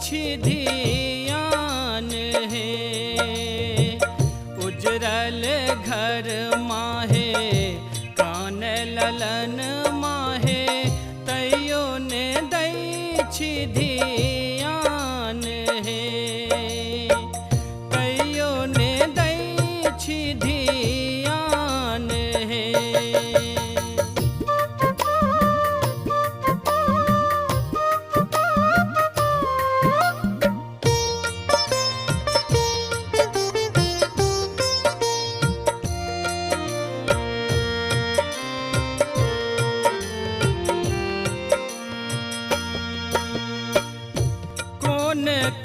छी धियान हे। उजरल घर माहे कान ललन माहे तैयो ने दै छी धियान हे। तैयो ने दै छी धियान हे।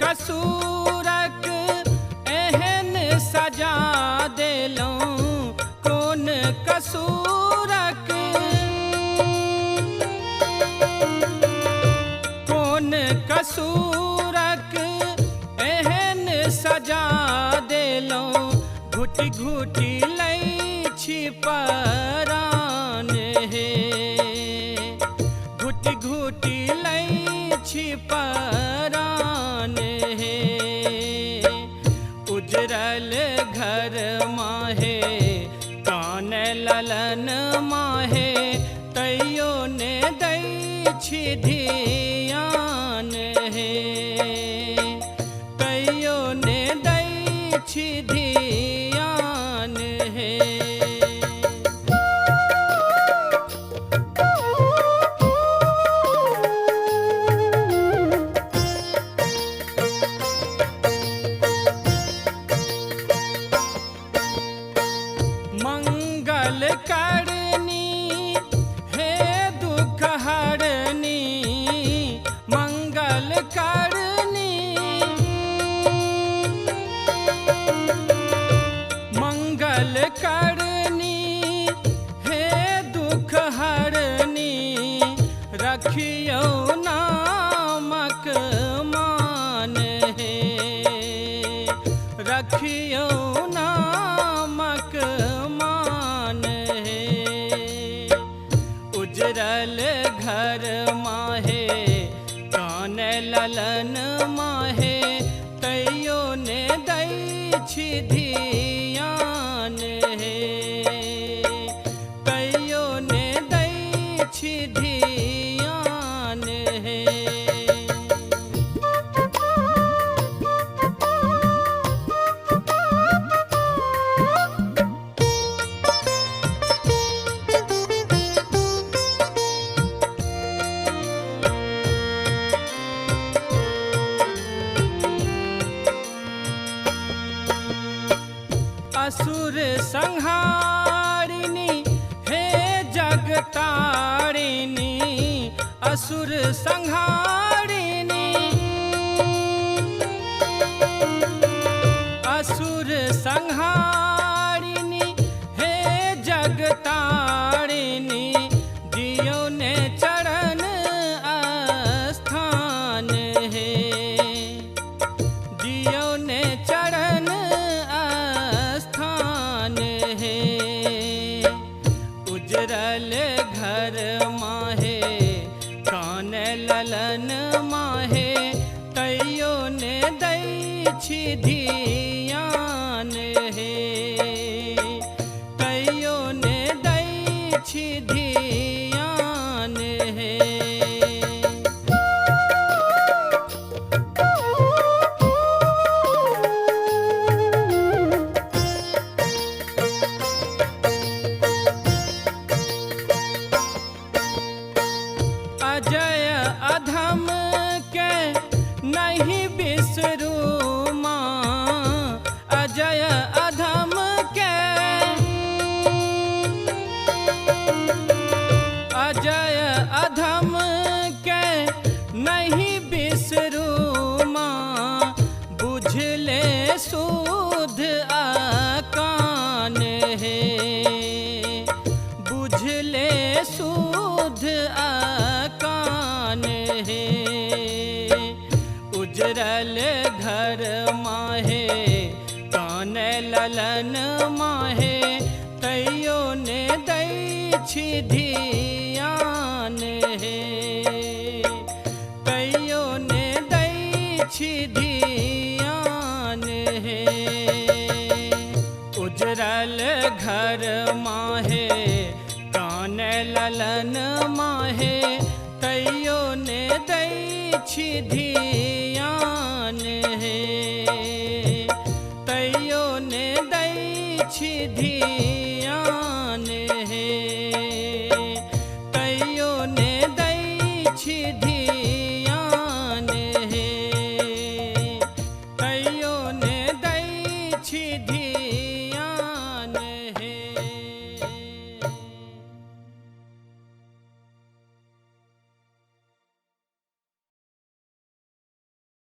कसूरक एहन सजा देलौं, कौन कसूरक कौन कसूरक एहन सजा देलौं। घुटि घुटि लै छी परान हे। घुटि घुटि लै छी परान हे। उजरल घर माहे कान ललन माहे तैयो ने दै छी धियान हे। तैयो ने दै छी धियान हे। मंगल करनी हे दुख हरनी। मंगल करनी मंगल करनी हे दुख हरनी। रखियो नामक मान हे। रखियो नामक मान हे। उजरल घर माहे कान ललन माहे तैयो ने दै छी धियान हे। तैयो ने दै छी धियान हे। असुर संहारिणी हे जगतारिणी। असुर संहारिणी असुर संहारिणी हे जगतारिणी। जियो ने चरण स्थान हे। जियो ने चरण स्थान हे। उजरल घर माहे कान ललन माहे तैयो ने दै छी धियान हे। तैयो ने दै छी धियान हे। अजय अधम के नहीं बिसरू माँ। अजय अधम के अजय अधम के नहीं बिसरू माँ। बुझ ले सूध आकान हे। बुझ ले सूध आकान हे। उजरल घर माहे कान ललन माहे तैयो ने दै छी धियान हे। तैयो ने दै छी धियान हे। उजरल घर माहे काने ललन माहे तैयो ने दै छी धियान हे। तैयो ने दै छी धियान हे। तैयो ने दै छी धियान हे। तैयो ने दै छी धियान।